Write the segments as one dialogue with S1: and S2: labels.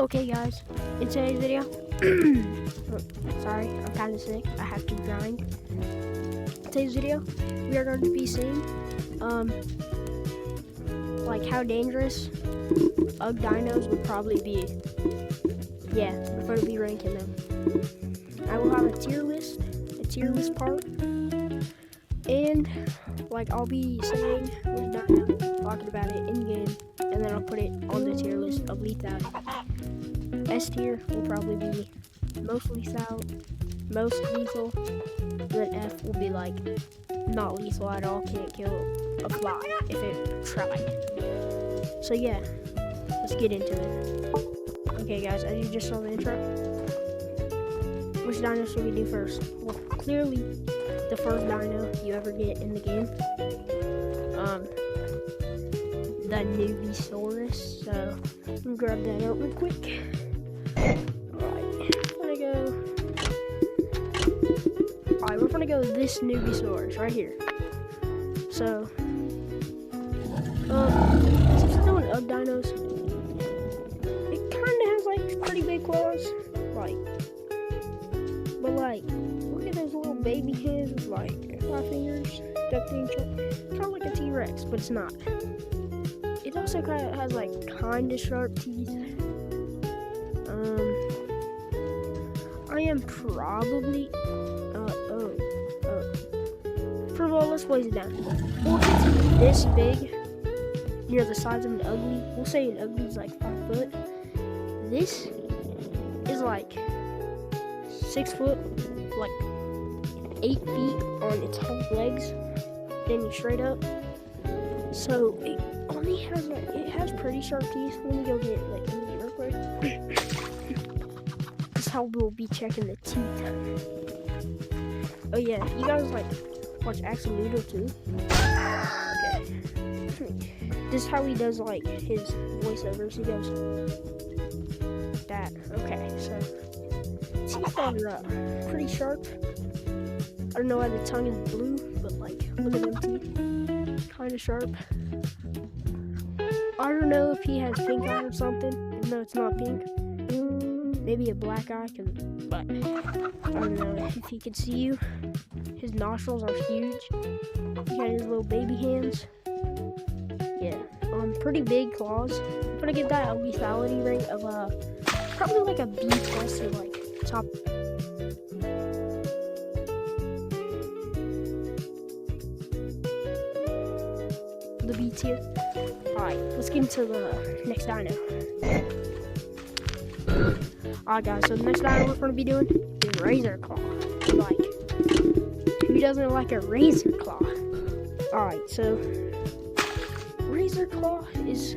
S1: Okay guys, in today's video, sorry, I'm kind of sick, I have to grind. In today's video, we are going to be seeing, like how dangerous dinos would probably be. Yeah, we're going to be ranking them. I will have a tier list part, and like I'll be saying which dino, talking about it in game, and then I'll put it on the tier list of lethality. S tier will probably be most lethal, then F will be like not lethal at all, can't kill a fly if it tried. So yeah, let's get into it. Okay guys, as you just saw the intro, which dino should we do first? Well, clearly the first dino you ever get in the game, the Nubisaurus. So let me grab that out real quick. Alright, we're gonna go with this Nubisaurus right here. So, since we're doing dinos, it kinda has like pretty big claws, but look at those little baby hands with like 5 fingers stuck in each other. Kinda like a T-Rex, but it's not. It also kinda has like kinda sharp teeth. I am probably, first of all, let's place it down. Well, if it's this big, near the size of an ugly, we'll say an ugly is like 5 foot. This is like 6 foot, like 8 feet on its whole legs, standing straight up. So it only has it has pretty sharp teeth. Let me go get it real quick. This is how we'll be checking the teeth. Oh yeah, you guys watch Axolotl too? Okay. This is how he does like his voiceovers. He goes like that. Okay, so teeth are pretty sharp. I don't know why the tongue is blue, but like look at them teeth, kind of sharp. I don't know if he has pink eye or something. No, it's not pink. Maybe a black eye, but I don't know if he can see you. His nostrils are huge. He got his little baby hands. Yeah, pretty big claws. I'm gonna give that a lethality rate of probably like a B plus or like top. The B tier. Alright, let's get into the next dino. Alright guys, so the next dino we're going to be doing is Razor Claw. Like, who doesn't like a Razor Claw? Alright, so Razor Claw is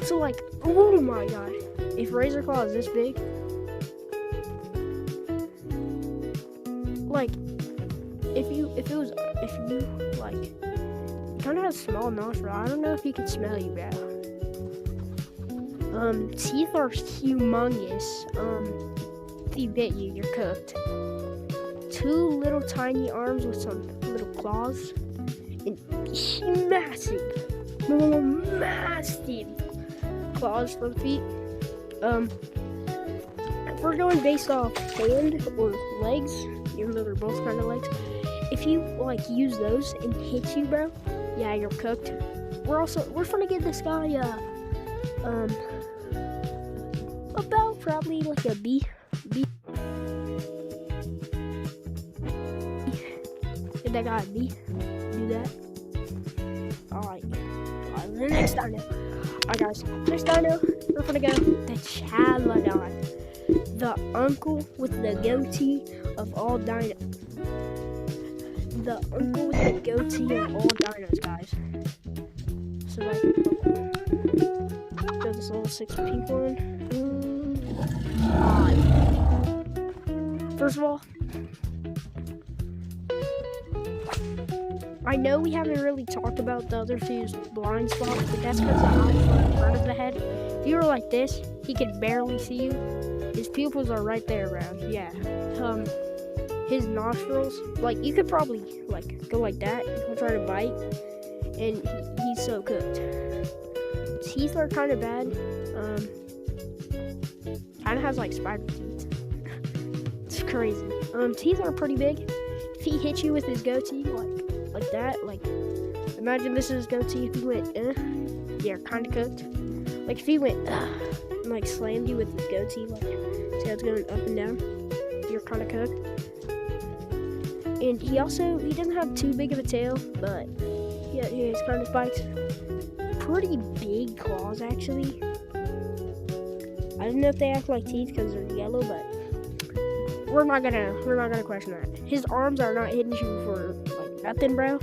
S1: so like, oh my god, if Razor Claw is this big, like if you like kind of has small nostril, I don't know if he can smell you, bro. Teeth are humongous. If he bit you, you're cooked. 2 little tiny arms with some little claws, and massive claws for the feet. If we're going based off hand or legs, even though they're both kind of legs, if you like use those and hit you, bro, yeah, you're cooked. We're gonna give this guy about probably like a B. Give that guy a B. Do that. Alright, the next dino. Alright guys, next dino, we're gonna go the Chalodon. The uncle with the goatee of all dinos. The uncle with the goatee of all dinos, guys. So like, throw this little 6 pink one. First of all, I know we haven't really talked about the other two's blind spots, but that's because the eyes are in front of the head. If you were like this, he could barely see you. His pupils are right there, around. Yeah. His nostrils, like you could probably like go like that. He'll try to bite, and he's so cooked. teeth are kind of bad. Kind of has like spider teeth. It's crazy. Teeth are pretty big. If he hits you with his goatee like that, like imagine this is his goatee. If he went, you're kind of cooked. Like if he went, and like slammed you with his goatee, like tail's going up and down, you're kind of cooked. And he doesn't have too big of a tail, but he has kind of spikes. Pretty big claws actually. I don't know if they act like teeth because they're yellow, but we're not gonna question that. His arms are not hitting you for like nothing, bro.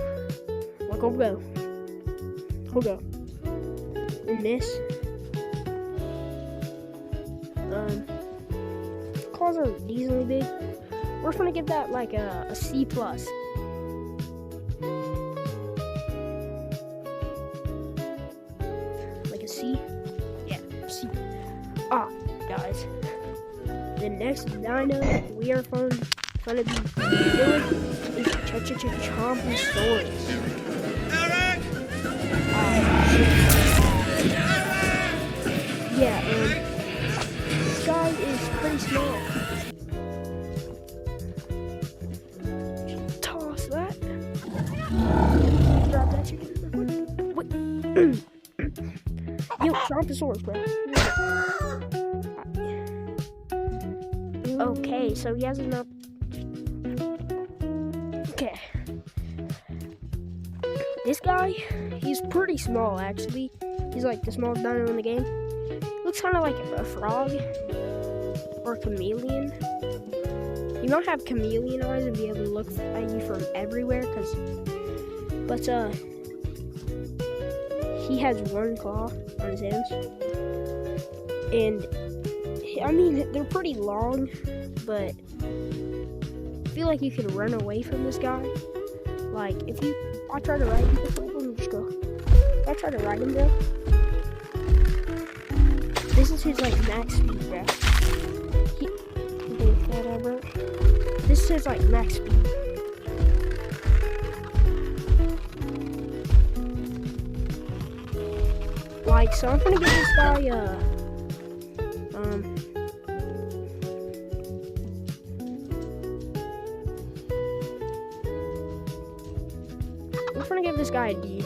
S1: Like hold go. And this. Claws are decently big. We're gonna give that like a C+. Like a C? Yeah, C. Guys. The next dino we are gonna be doing is Chomposaurus. Yeah, this guy is pretty small. Toss that. Grab that chicken. Wait. Yo, Chomposaurus, bro. Okay, so he has enough. Okay. This guy, he's pretty small actually. He's like the smallest dino in the game. Looks kind of like a frog or a chameleon. You might have chameleon eyes and be able to look at you from everywhere, but he has one claw on his hands, and I mean they're pretty long, but I feel like you can run away from this guy. Like if I try to ride him, let me just go. If I try to ride him, bro, this is his like max speed, bro. Whatever. This is his like max speed. Like, so I'm gonna give this guy I'm gonna give this guy a D.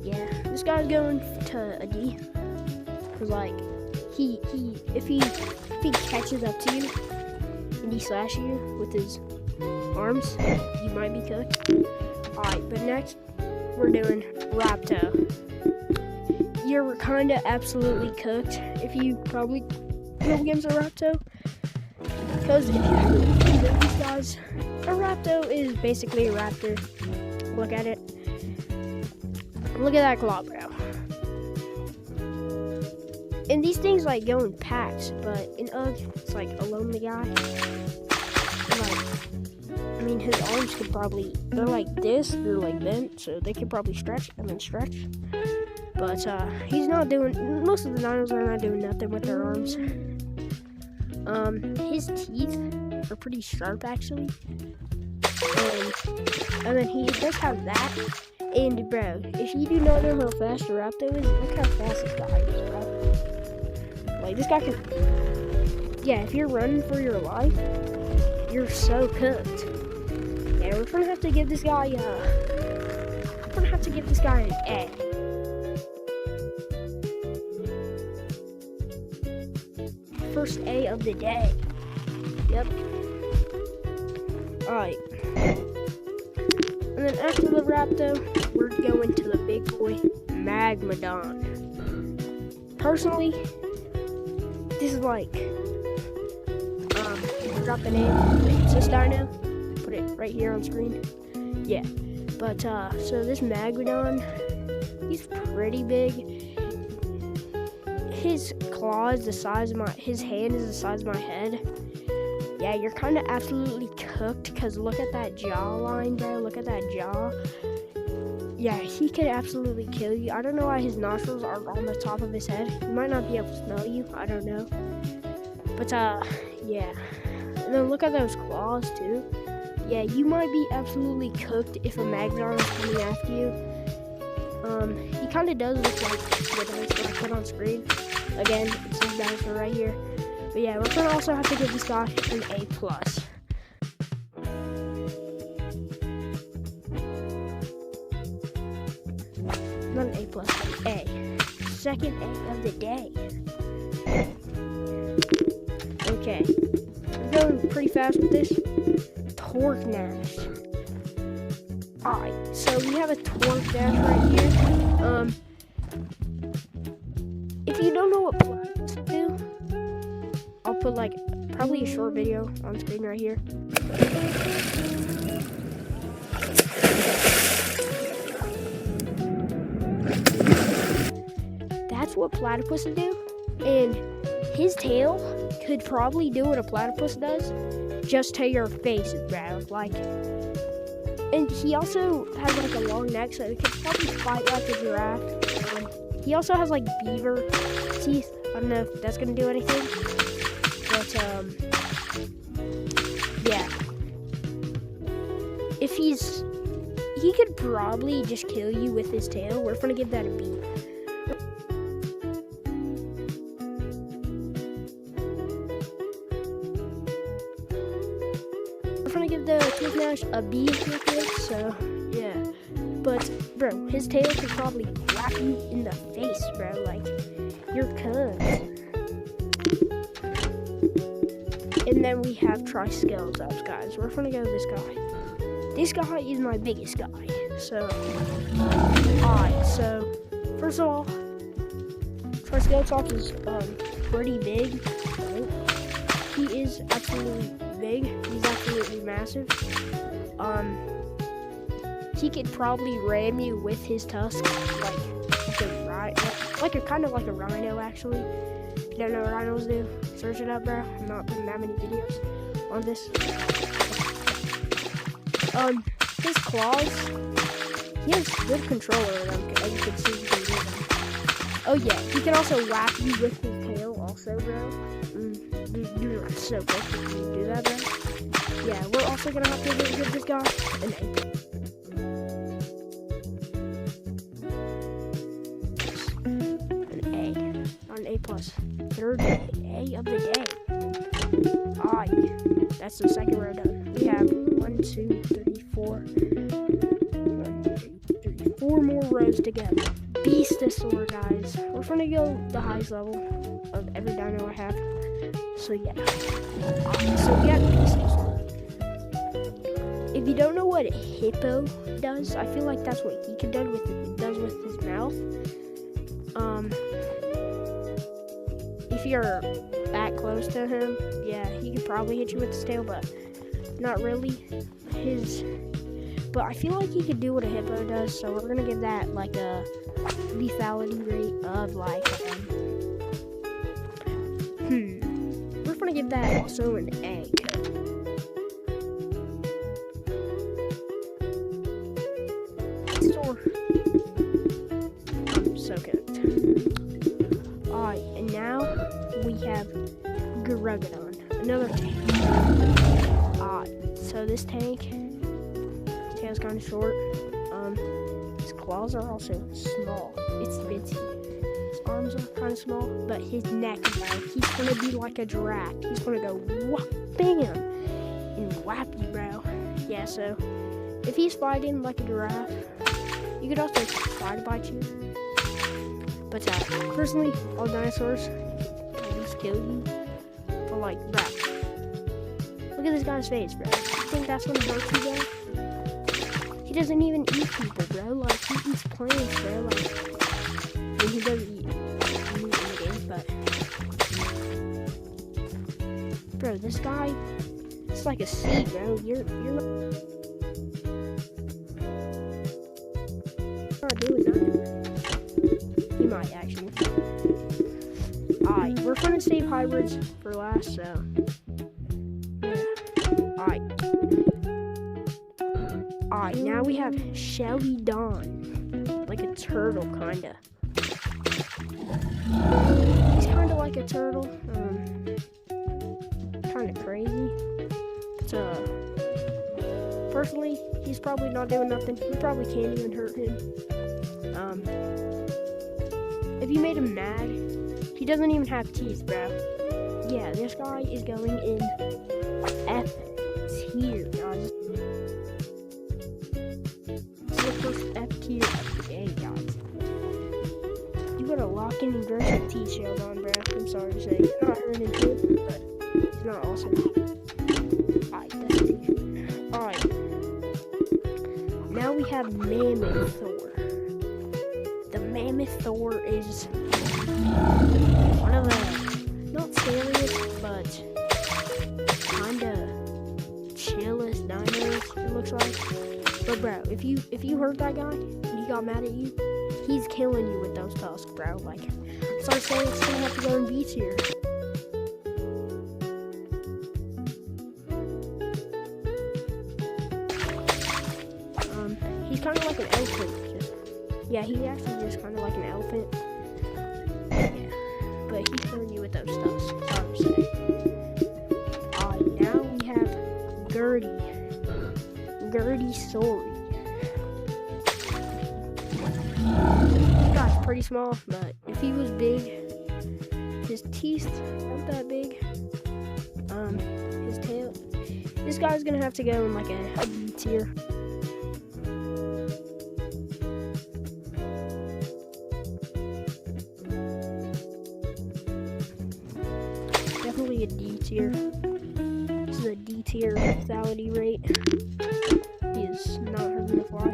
S1: Yeah, this guy's going to a D. Cause like if he catches up to you and he slashes you with his arms, you might be cooked. Alright, but next we're doing Rapto. You're kinda absolutely cooked if you probably go against a Rapto. Because if you know these guys, a Rapto is basically a raptor. Look at it. Look at that claw, bro. And these things like go in packs, but in UG, it's like a lonely guy. And, like, I mean, his arms could probably, they're like this, they're like bent, so they could probably stretch and then stretch. But he's not doing, most of the dinos are not doing nothing with their arms. His teeth are pretty sharp actually. And then he does have that. And bro, if you do not know how fast a Raptor is, look how fast this guy is, bro. Like this guy can, yeah, if you're running for your life, you're so cooked. Yeah, we're gonna have to give this guy an A. First A of the day. Yep. Alright. And then after the Raptor, we're going to the big boy, Magmadon. Personally, this is like, drop the name, it's this dino, put it right here on screen. Yeah, but, so this Magmadon, he's pretty big. His claw is the size of his hand is the size of my head. Yeah, you're kind of absolutely cooked because look at that jawline, bro. Look at that jaw. Yeah, he could absolutely kill you. I don't know why his nostrils are on the top of his head. He might not be able to smell you. I don't know. But, yeah. And then look at those claws, too. yeah, you might be absolutely cooked if a Magdon is coming after you. He kind of does look like the dinosaur I put on screen. Again, it's this dinosaur right here. But yeah, we're gonna also have to give this guy an A+. Not an A+, but an A. Second A of the day. Okay, we're going pretty fast with this. Torque Nash. Alright, so we have a Torque Nash right here. If you don't know what platypus do, I'll put like probably a short video on screen right here. That's what platypus do, and his tail could probably do what a platypus does, just to your face, bro. Like, and he also has like a long neck, so it could probably fight like a giraffe. He also has like beaver teeth. I don't know if that's gonna do anything, but yeah. If he could probably just kill you with his tail. We're gonna give that a B. We're gonna give the Torque Nash a B real quick, so yeah. But bro, his tail could probably whack you in the face, bro. Like, you're cooked. And then we have Triceratops, guys. We're gonna go with this guy. This guy is my biggest guy. So, alright. So, first of all, Triceratops is pretty big. Right? He is absolutely big. He's absolutely massive. He could probably ram you with his tusks, like a kind of like a rhino, actually. If you don't know what rhinos do, search it up, bro. I'm not putting that many videos on this. His claws, he has good control over them, as you can see. He can do them. Oh yeah, he can also whack you with his tail, also, bro. You're so good if you do that, bro. Yeah, we're also gonna have to give this guy an A. An A+. Third A of the day. Alright, that's the second row done. We have 1, 2, 3, 4. 1, 2, 3, 4 more rows to go. Beastosaur, guys. We're gonna go the highest level of every dino I have. So yeah. So we have Beastosaur. If you don't know what a hippo does, I feel like that's what he does with his mouth. If you're that close to him, yeah, he could probably hit you with his tail, but not really. But I feel like he could do what a hippo does, so we're gonna give that like a lethality rate of like we're gonna give that also an A. So good. Alright, and now we have Garugudon, another tank. So this tank, his tail's kind of short. His claws are also small. It's bitsy. His arms are kind of small, but his neck, he's gonna be like a giraffe. He's gonna go whop, bam, and whap you, bro. Yeah, so if he's fighting like a giraffe, you could also try to bite you. But personally, all dinosaurs can at least kill you. But like, bro, look at this guy's face, bro. You think that's gonna hurt you, bro? He doesn't even eat people, bro. Like, he eats plants, bro. Like, I mean, he doesn't eat meat in the game, but bro, this guy, it's like a sea, bro. You're not doing nothing. He might actually. Alright, we're gonna save hybrids for last, so yeah. Alright, now we have Shelly Dawn. Like a turtle, kinda. He's kinda like a turtle. Kinda crazy. But Personally, he's probably not doing nothing. You probably can't even hurt him. If you made him mad, he doesn't even have teeth, bro. Yeah, this guy is going in F tier, guys. This is the first F tier of the game, guys. You got a lock-in and version T-shield on, bro. I'm sorry to say. He's not hurting too, but he's not awesome. Alright, that's it. Alright. Now we have Mammoth Thor. The Mammoth Thor is one of the, not scariest, but kinda chillest dinos, it looks like. But bro, if you hurt that guy and he got mad at you, he's killing you with those tusks, bro. Like, sorry to say, it's gonna have to go in B tier. He's kind of like an elephant. Yeah, he's actually just kind of like an elephant. Yeah, but he's killing you with those tusks. Sorry to say. Alright, now we have Gertie. Sorry. This guy's pretty small, but if he was big, his teeth aren't that big. His tail. This guy's gonna have to go in like a B tier. Definitely a D tier. This is a D tier lethality rate. He is not hurting a fly.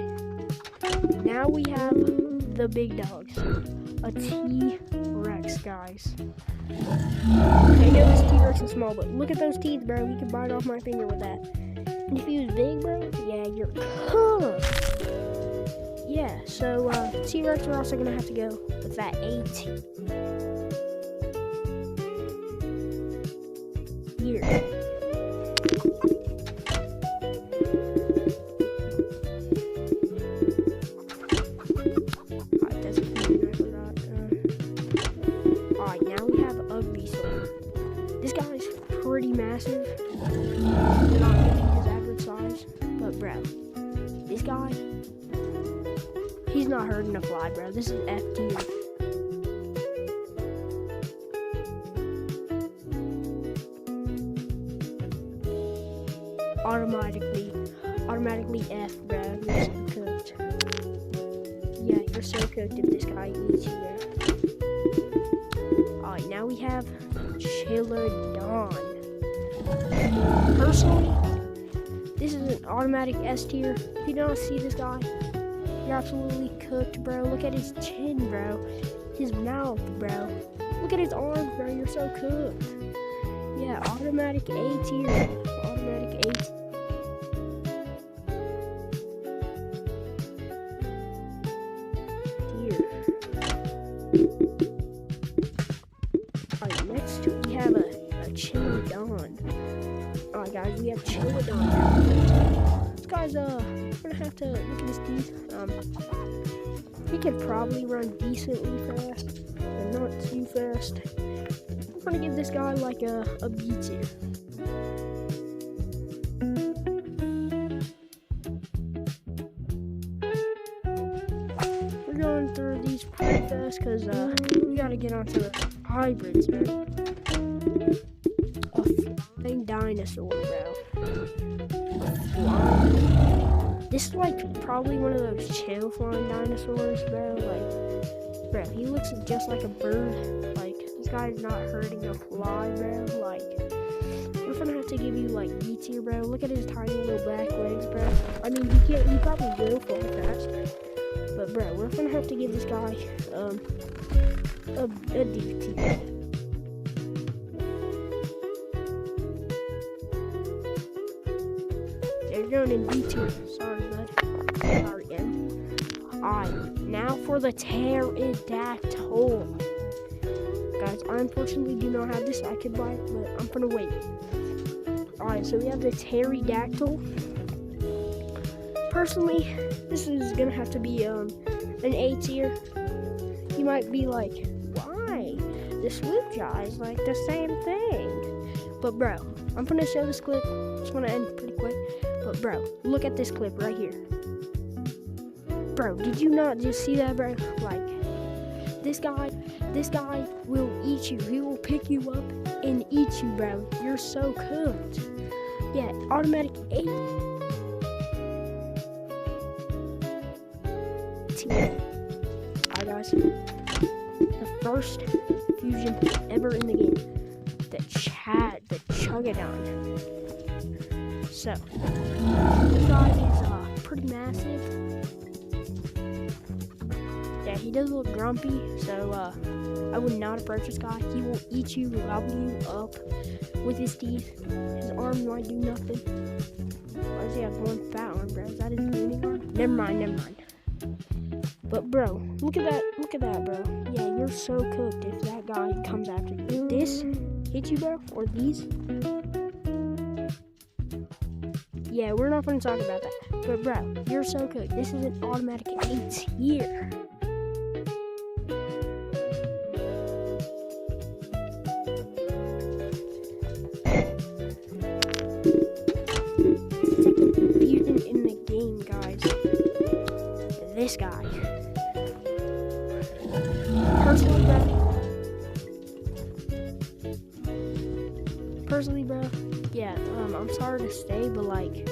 S1: Now we have the big dogs. A T-Rex, guys. I know this T-Rex is small, but look at those teeth, bro. You can bite off my finger with that. And if he was big, bro, yeah, you're cooked. Yeah, so T-Rex are also gonna have to go with that A tier. Alright, now we have Ugly Soul. This guy's pretty massive. Not really his average size, but bro, this guy, he's not hurting a fly, bro. This is F tier. Automatically F, bro. You're so cooked. Yeah, you're so cooked if this guy eats you, bro. Alright, now we have Chilodon. Personally, this is an automatic S tier. If you don't see this guy, you're absolutely cooked, bro. Look at his chin, bro. His mouth, bro. Look at his arms, bro. You're so cooked. Yeah, automatic A tier. Automatic A tier. Alright, next we have a Chilodon. Alright guys, we have Chilodon. This guy's we're gonna have to look at his teeth. He can probably run decently fast, but not too fast. I'm gonna give this guy like a B tier. We're going through these pretty fast because we gotta get onto the hybrids, man. A flying dinosaur, bro. This is like probably one of those chill flying dinosaurs, bro. Like, bro, he looks just like a bird. Like, this guy's not hurting a fly, bro. Like, we're gonna have to give you like B tier, bro. Look at his tiny little back legs, bro. I mean, he probably will fly fast, but bro, we're gonna have to give this guy a D tier. They're going in B tier. Sorry, bud. Sorry again. Alright, now for the pterodactyl. Guys, I unfortunately do not have this. I could buy it, but I'm gonna wait. Alright, so we have the pterodactyl. Personally, this is gonna have to be an A tier. You might be like, why? The swoop jaw is like the same thing. But bro, I'm gonna show this clip. Just wanna end pretty quick. But But bro, look at this clip right here. Bro, did you not just see that, bro? Like, this guy will eat you. He will pick you up and eat you, bro. You're so cooked. Yeah, automatic 8. Alright guys, the first fusion ever in the game, the Chugadon. So, this guy is pretty massive. Yeah, he does look grumpy, so I would not approach this guy. He will eat you, gobble you up with his teeth. His arm might do nothing. Why does he have one fat arm, bro? Is that his booty arm? Never mind. But bro, look at that, bro. Yeah, you're so cooked if that guy comes after you. If this hits you, bro, or these. Yeah, we're not gonna talk about that. But bro, you're so cooked. This is an automatic 8 tier. Fusion in the game, guys. This guy. Personally, bro, yeah, I'm sorry to say, but like,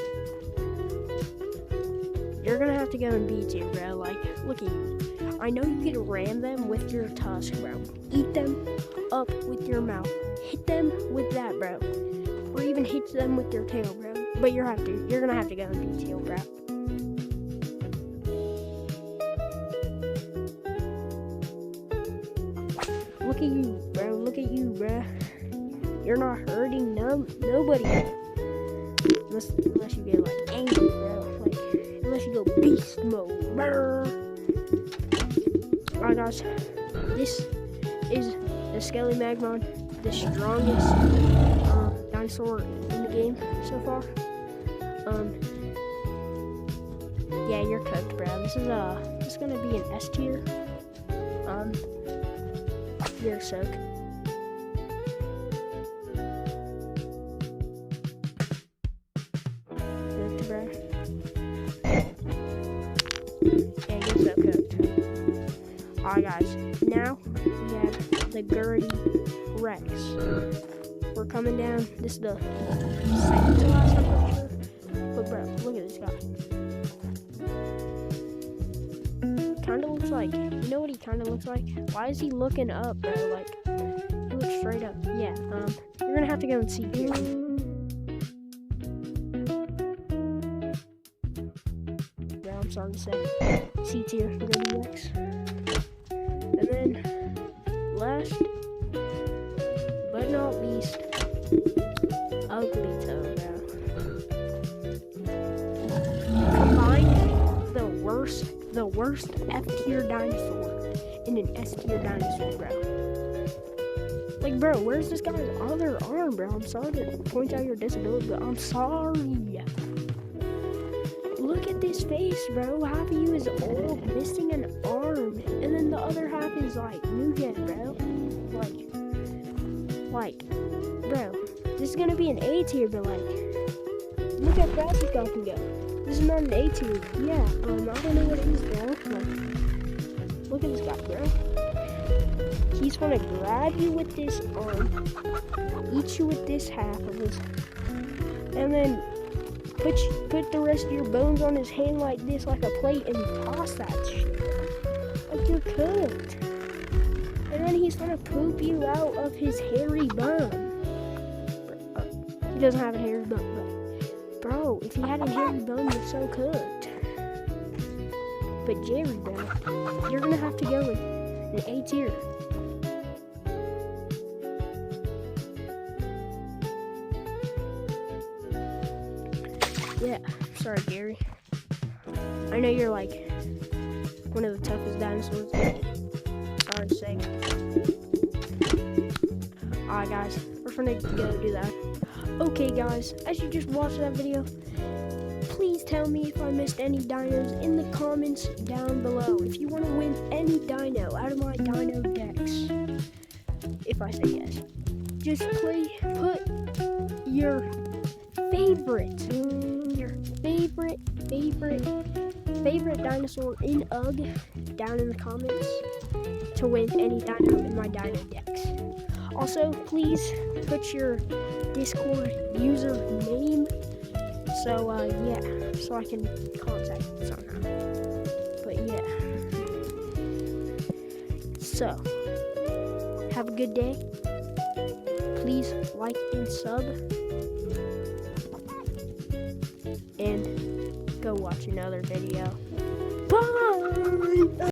S1: you're gonna have to go and beat you, bro. Like, look at you. I know you can ram them with your tusk, bro. Eat them up with your mouth. Hit them with that, bro. Or even hit them with your tail, bro. But you're gonna have to go and beat you, bro. Look at you, bro. Look at you, bro. You're not hurting nobody. Unless you get like angry, bro. Like, unless you go beast mode. Alright guys, this is the Skelly Magmon, the strongest dinosaur in the game so far. Yeah, you're cooked, bro. This is gonna be an S tier. You're so cooked. Bro. Yeah, you're so cooked. Alright guys, now we have the Gurdy Rex. We're coming down. This is the second to last, I'm pretty sure. But bro, look at this guy. Kinda looks like, you know what he kinda looks like? Why is he looking up, bro? Like, he looks straight up. Yeah, you're gonna have to go and see here. I'm sorry to say, C tier for the Rex. And then, last but not least, Ugly Toe, bro. Combined, the worst F tier dinosaur in an S tier dinosaur, bro. Like, bro, where's this guy's other arm, bro? I'm sorry to point out your disability, but I'm sorry. Look at this face, bro. Half of you is old, missing an arm, and then the other half is like new gen, bro. Like, bro, this is gonna be an A tier, but like, look how fast this guy can go. This is not an A tier. Yeah, I don't know what it is, bro. Like, look at this guy, bro. He's gonna grab you with this arm, eat you with this half of his, and then put the rest of your bones on his hand like this, like a plate, and toss that shit. Like, you're cooked. And then he's gonna poop you out of his hairy bum. He doesn't have a hairy bum, but bro, if he had a hairy bum, you're so cooked. But Jerry, bro, you're gonna have to go in an A tier. Yeah, sorry, Gary. I know you're like one of the toughest dinosaurs. Sorry to say. Alright, guys, we're gonna go do that. Okay, guys, as you just watched that video, please tell me if I missed any dinos in the comments down below. If you want to win any dino out of my dino decks, if I say yes, just put your favorite dinosaur in UG down in the comments to win any dino in my dino decks. Also, please put your Discord username so I can contact you somehow. But yeah. So, have a good day. Please like and sub. And go watch another video. Bye!